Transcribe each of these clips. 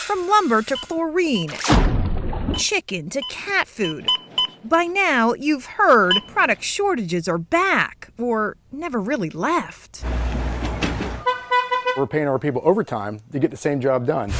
From lumber to chlorine, chicken to cat food. By now, you've heard product shortages are back or never really left. We're paying our people overtime to get the same job done.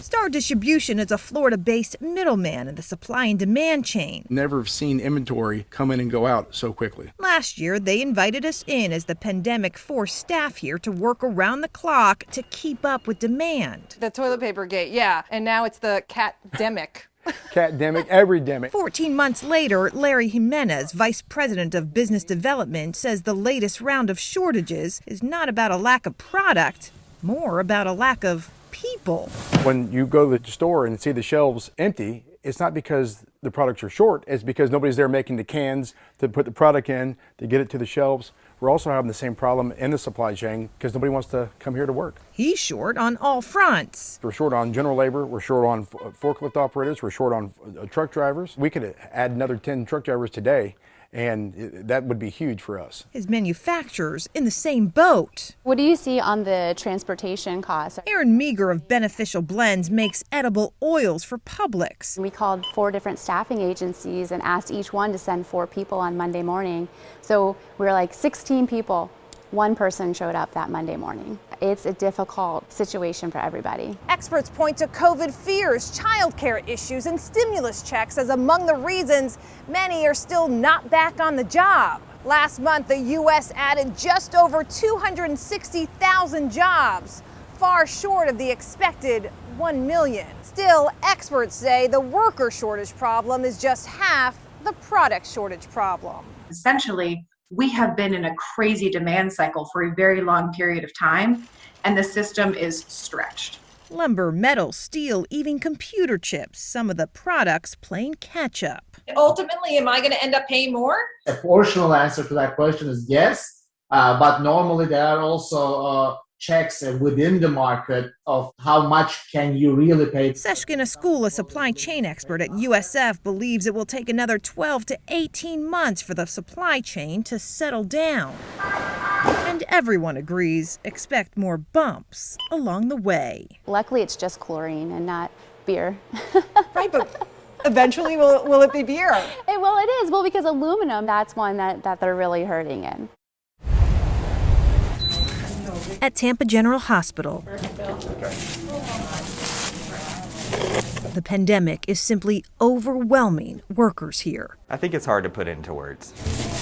Star Distribution is a Florida-based middleman in the supply and demand chain. Never have seen inventory come in and go out so quickly. Last year, they invited us in as the pandemic forced staff here to work around the clock to keep up with demand. The toilet paper gate, yeah. And now it's the cat-demic. Cat-demic, every demic. 14 months later, Larry Jimenez, vice president of business development, says the latest round of shortages is not about a lack of product, more about a lack of people. When you go to the store and see the shelves empty, it's not because the products are short, it's because nobody's there making the cans to put the product in, to get it to the shelves. We're also having the same problem in the supply chain because nobody wants to come here to work. He's short on all fronts. We're short on general labor, we're short on forklift operators, we're short on truck drivers. We could add another 10 truck drivers today, and that would be huge for us. His manufacturers in the same boat. What do you see on the transportation costs? Aaron Meager of Beneficial Blends makes edible oils for Publix. We called 4 different staffing agencies and asked each one to send 4 people on Monday morning. So we were like 16 people. 1 person showed up that Monday morning. It's a difficult situation for everybody. Experts point to COVID fears, childcare issues, and stimulus checks as among the reasons many are still not back on the job. Last month, the U.S. added just over 260,000 jobs, far short of the expected 1 million. Still, experts say the worker shortage problem is just half the product shortage problem. Essentially, we have been in a crazy demand cycle for a very long period of time, and the system is stretched. Lumber, metal, steel, even computer chips, some of the products playing catch up. Ultimately, am I going to end up paying more? A portional answer to that question is yes, but normally there are also checks within the market of how much can you really pay. Seshkin Askul, a supply chain expert at USF, believes it will take another 12 to 18 months for the supply chain to settle down. And everyone agrees, expect more bumps along the way. Luckily, it's just chlorine and not beer. Right, but eventually will it be beer? Well, it is. Well, because aluminum, that's one that they're really hurting in. At Tampa General Hospital, the pandemic is simply overwhelming workers here. I think it's hard to put into words.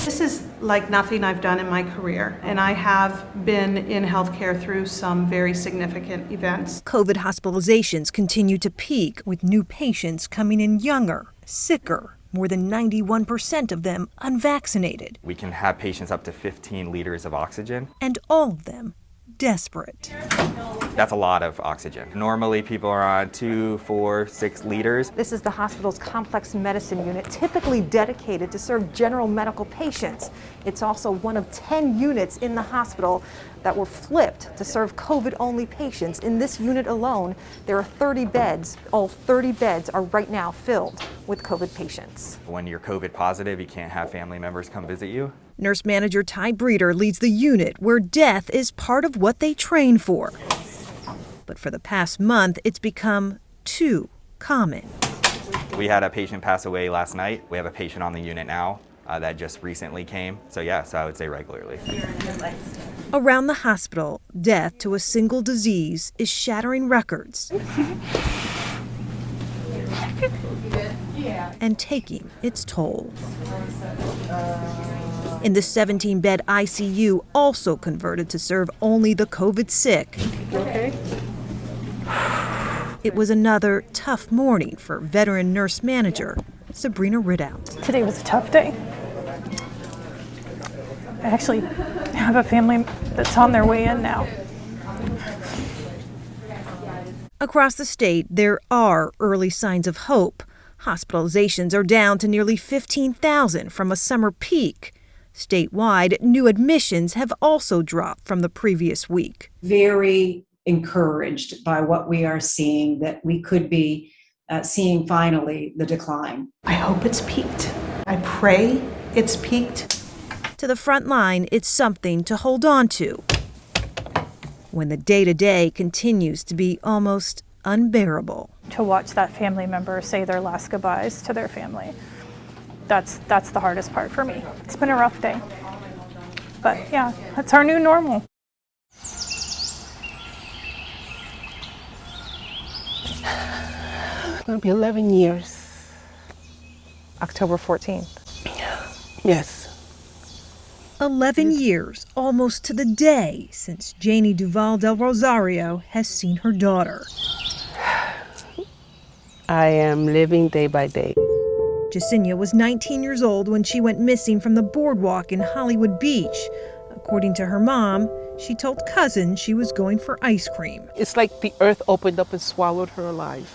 This is like nothing I've done in my career, and I have been in healthcare through some very significant events. COVID hospitalizations continue to peak, with new patients coming in younger, sicker, more than 91% of them unvaccinated. We can have patients up to 15 liters of oxygen. And all of them desperate. That's a lot of oxygen. Normally people are on 2, 4, 6 liters. This is the hospital's complex medicine unit, typically dedicated to serve general medical patients. It's also one of 10 units in the hospital that were flipped to serve COVID-only patients. In this unit alone, there are 30 beds. All 30 beds are right now filled with COVID patients. When you're COVID positive, you can't have family members come visit you. Nurse manager Ty Breeder leads the unit where death is part of what they train for. But for the past month, it's become too common. We had a patient pass away last night. We have a patient on the unit now that just recently came. So I would say regularly. Around the hospital, death to a single disease is shattering records and taking its toll. In the 17-bed ICU, also converted to serve only the COVID sick. Okay. It was another tough morning for veteran nurse manager Sabrina Ridout. Today was a tough day. I actually have a family that's on their way in now. Across the state, there are early signs of hope. Hospitalizations are down to nearly 15,000 from a summer peak. Statewide, new admissions have also dropped from the previous week. Very encouraged by what we are seeing, that we could be seeing finally the decline. I hope it's peaked. I pray it's peaked. To the front line, it's something to hold on to. when the day-to-day continues to be almost unbearable. To watch that family member say their last goodbyes to their family, that's the hardest part for me. It's been a rough day. But yeah, that's our new normal. It's going to be 11 years. October 14th. Yes. 11 years, almost to the day, since Janie Duval del Rosario has seen her daughter. I am living day by day. Jacinia was 19 years old when she went missing from the boardwalk in Hollywood Beach. According to her mom, she told cousins she was going for ice cream. It's like the earth opened up and swallowed her alive.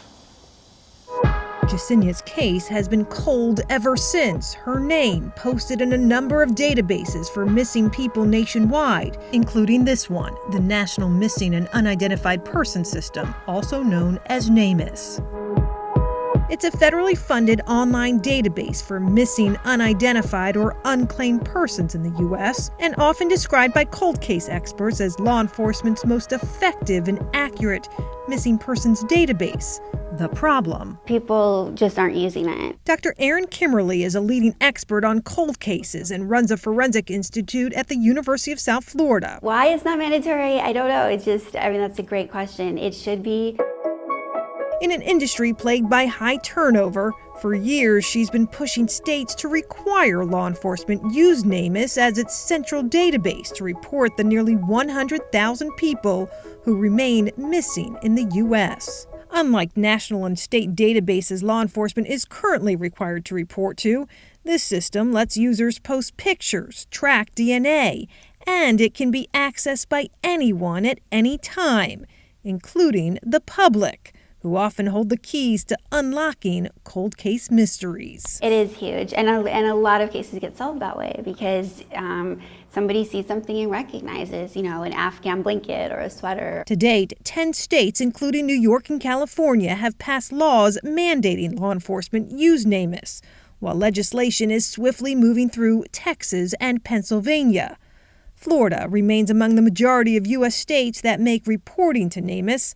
Jacinia's case has been cold ever since. Her name posted in a number of databases for missing people nationwide, including this one, the National Missing and Unidentified Person System, also known as NamUs. It's a federally funded online database for missing, unidentified, or unclaimed persons in the U.S., and often described by cold case experts as law enforcement's most effective and accurate missing persons database. The problem: people just aren't using it. Dr. Erin Kimmerly is a leading expert on cold cases and runs a forensic institute at the University of South Florida. Why it's not mandatory, I don't know. It's just, that's a great question. It should be. In an industry plagued by high turnover, for years she's been pushing states to require law enforcement use NamUs as its central database to report the nearly 100,000 people who remain missing in the U.S. Unlike national and state databases law enforcement is currently required to report to, this system lets users post pictures, track DNA, and it can be accessed by anyone at any time, including the public, who often hold the keys to unlocking cold case mysteries. It is huge, and a lot of cases get solved that way because somebody sees something and recognizes, an Afghan blanket or a sweater. To date, 10 states, including New York and California, have passed laws mandating law enforcement use NamUs, while legislation is swiftly moving through Texas and Pennsylvania. Florida remains among the majority of U.S. states that make reporting to NamUs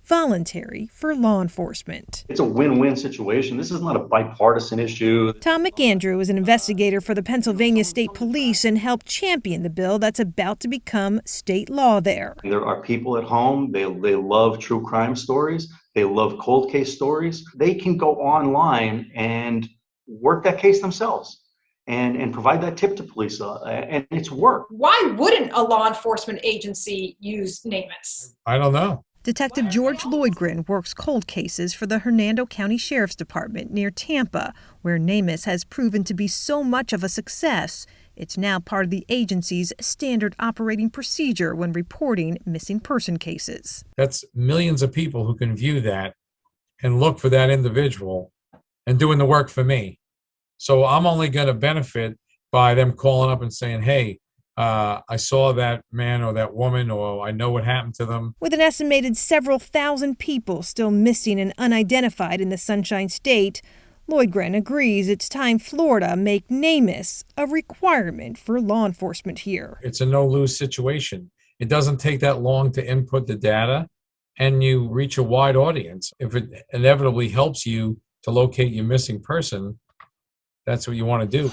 voluntary for law enforcement. It's a win-win situation. This is not a bipartisan issue. Tom McAndrew is an investigator for the Pennsylvania State Police and helped champion the bill that's about to become state law there. There are people at home, they love true crime stories, they love cold case stories. They can go online and work that case themselves and provide that tip to police, and it's work. Why wouldn't a law enforcement agency use NamUs? I don't know. Detective George Lloydgren works cold cases for the Hernando County Sheriff's Department near Tampa, where NamUs has proven to be so much of a success, it's now part of the agency's standard operating procedure when reporting missing person cases. That's millions of people who can view that and look for that individual and doing the work for me. So I'm only going to benefit by them calling up and saying, hey, I saw that man or that woman, or I know what happened to them. With an estimated several thousand people still missing and unidentified in the Sunshine State, Lloydgren agrees it's time Florida make NamUs a requirement for law enforcement here. It's a no-lose situation. It doesn't take that long to input the data, and you reach a wide audience. If it inevitably helps you to locate your missing person, that's what you want to do.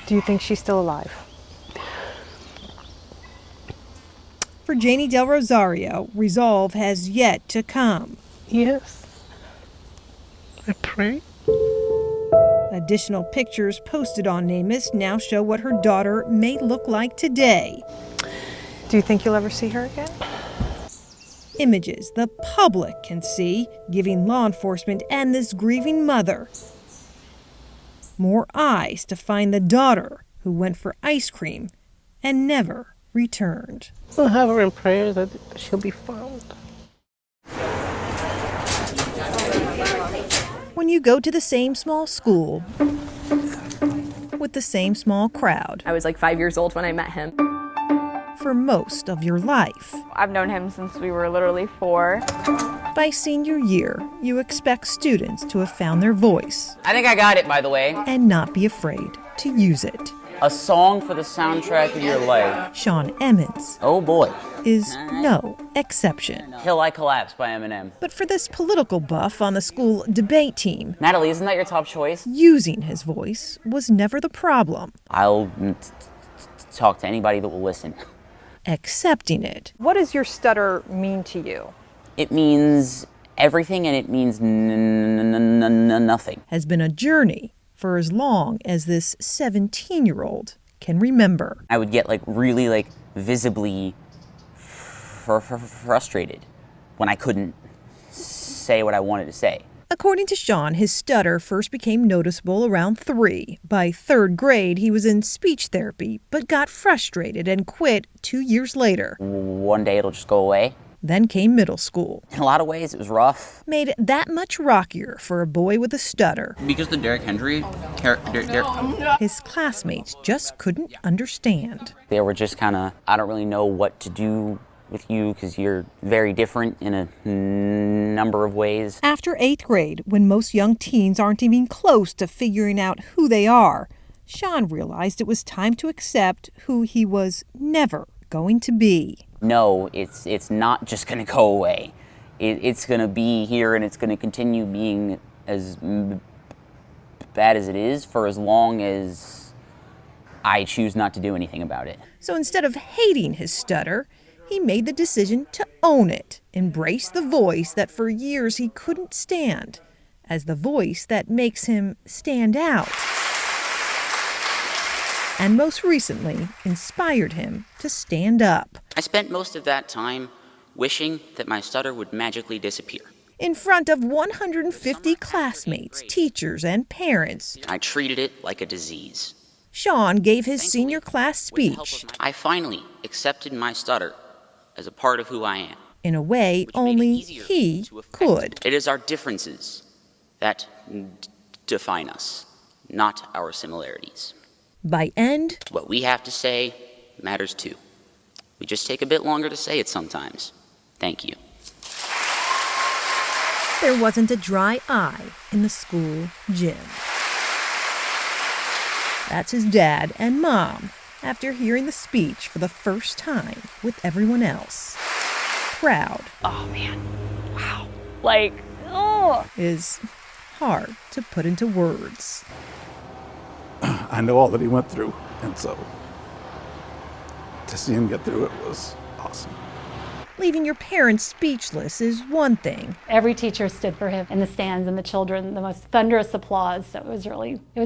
Do you think she's still alive? For Janie Del Rosario, resolve has yet to come. Yes. I pray. Additional pictures posted on NamUs now show what her daughter may look like today. Do you think you'll ever see her again? Images the public can see, giving law enforcement and this grieving mother more eyes to find the daughter who went for ice cream and never returned. We'll have her in prayer that she'll be found. When you go to the same small school with the same small crowd. I was like 5 years old when I met him. For most of your life. I've known him since we were literally 4. By senior year, you expect students to have found their voice. I think I got it, by the way. And not be afraid to use it. A song for the soundtrack of your life. Sean Emmons. Oh boy. Is no exception. Till I Collapse by Eminem. But for this political buff on the school debate team, Natalie, isn't that your top choice? using his voice was never the problem. I'll talk to anybody that will listen. Accepting it. What does your stutter mean to you? It means everything and it means nothing. Has been a journey for as long as this 17-year-old can remember. I would get really visibly frustrated when I couldn't say what I wanted to say. According to Sean, his stutter first became noticeable around 3. By 3rd grade, he was in speech therapy, but got frustrated and quit 2 years later. One day it'll just go away. Then came middle school. In a lot of ways, it was rough. Made that much rockier for a boy with a stutter. Because the Derrick Henry character, his classmates just couldn't understand. They were just kind of, I don't really know what to do with you because you're very different in a number of ways. After 8th grade, when most young teens aren't even close to figuring out who they are, Sean realized it was time to accept who he was never going to be. No, it's not just going to go away. It's going to be here and it's going to continue being as bad as it is for as long as I choose not to do anything about it. So instead of hating his stutter, he made the decision to own it, embrace the voice that for years he couldn't stand, as the voice that makes him stand out. And most recently, inspired him to stand up. I spent most of that time wishing that my stutter would magically disappear. In front of 150 classmates, teachers, and parents, I treated it like a disease. Sean gave his senior class speech. I finally accepted my stutter as a part of who I am. In a way only he could. It is our differences that define us, not our similarities. By end, what we have to say matters too. We just take a bit longer to say it sometimes. Thank you. There wasn't a dry eye in the school gym. That's his dad and mom after hearing the speech for the first time with everyone else. Proud. Oh man, wow. Like, oh. Is hard to put into words. I know all that he went through, and so to see him get through it was awesome. Leaving your parents speechless is one thing. Every teacher stood for him in the stands, and the children, the most thunderous applause. So it was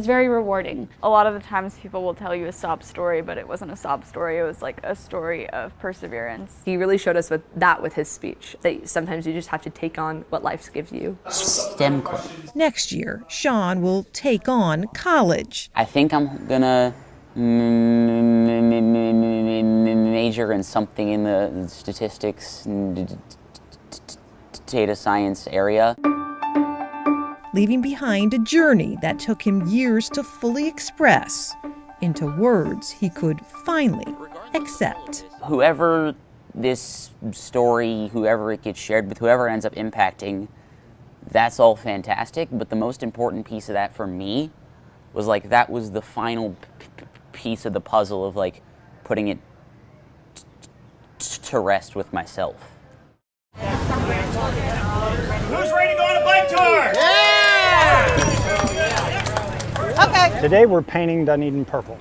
very rewarding. A lot of the times people will tell you a sob story, but it wasn't a sob story. It was like a story of perseverance. He really showed us with his speech, that sometimes you just have to take on what life gives you. STEM club. Next year, Sean will take on college. I think I'm gonna major in something in the statistics and data science area. Leaving behind a journey that took him years to fully express into words he could finally accept. Whoever this story, whoever it gets shared with, whoever ends up impacting, that's all fantastic, but the most important piece of that for me was that was the final piece of the puzzle of putting it to rest with myself. Who's ready to go on a bike tour? Yeah! Okay. Today we're painting Dunedin purple.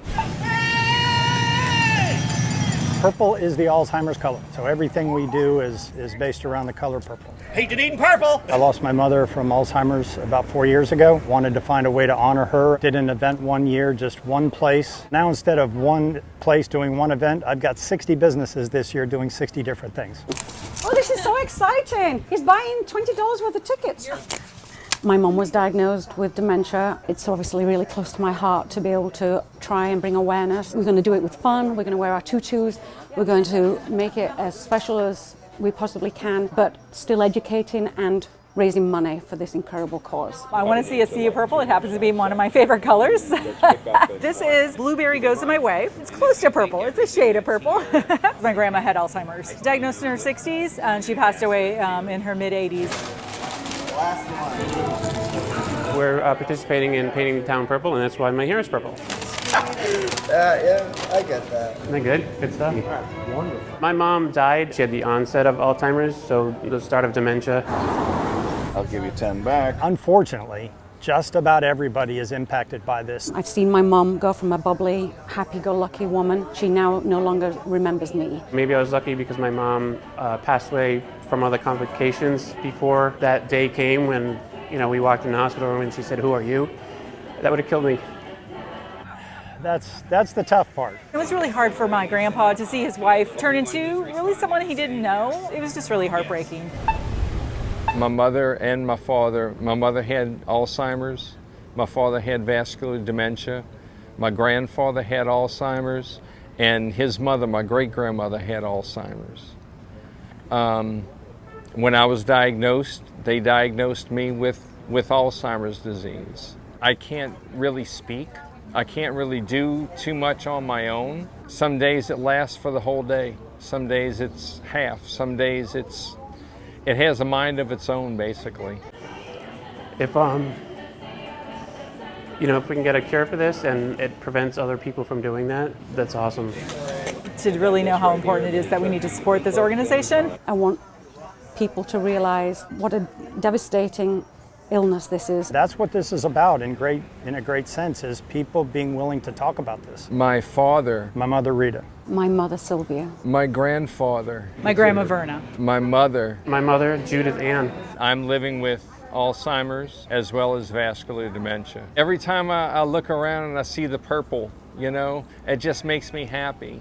Purple is the Alzheimer's color, so everything we do is based around the color purple. Hey, Dunedin purple! I lost my mother from Alzheimer's about 4 years ago. Wanted to find a way to honor her. Did an event one year, just one place. Now instead of one place doing one event, I've got 60 businesses this year doing 60 different things. Oh, this is so exciting. He's buying $20 worth of tickets. My mom was diagnosed with dementia. It's obviously really close to my heart to be able to try and bring awareness. We're going to do it with fun. We're going to wear our tutus. We're going to make it as special as we possibly can, but still educating and raising money for this incredible cause. I want to see a sea of purple. It happens to be one of my favorite colors. This is Blueberry Goes My Way. It's close to purple. It's a shade of purple. My grandma had Alzheimer's. Diagnosed in her 60s, and she passed away in her mid-80s. We're participating in painting the town purple, and that's why my hair is purple. Yeah, I get that. Isn't that good? Good stuff. Wonderful. My mom died. She had the onset of Alzheimer's, so the start of dementia. I'll give you 10 back. Unfortunately, just about everybody is impacted by this. I've seen my mum go from a bubbly, happy-go-lucky woman. She now no longer remembers me. Maybe I was lucky because my mom passed away from other complications before that day came when, we walked in the hospital room and she said, "Who are you?" That would have killed me. That's the tough part. It was really hard for my grandpa to see his wife turn into really someone he didn't know. It was just really heartbreaking. My mother and my father, my mother had Alzheimer's, my father had vascular dementia, my grandfather had Alzheimer's, and his mother, my great-grandmother, had Alzheimer's. When I was diagnosed, they diagnosed me with Alzheimer's disease. I can't really speak. I can't really do too much on my own. Some days it lasts for the whole day. Some days it's half. Some days it has a mind of its own, basically. If if we can get a cure for this and it prevents other people from doing that, that's awesome. To really know how important it is that we need to support this organization. I want people to realize what a devastating illness this is. That's what this is about in a great sense, is people being willing to talk about this. My father. My mother, Rita. My mother, Sylvia. My grandfather. My grandma, Verna. My mother. My mother, Judith Ann. I'm living with Alzheimer's as well as vascular dementia. Every time I look around and I see the purple, it just makes me happy.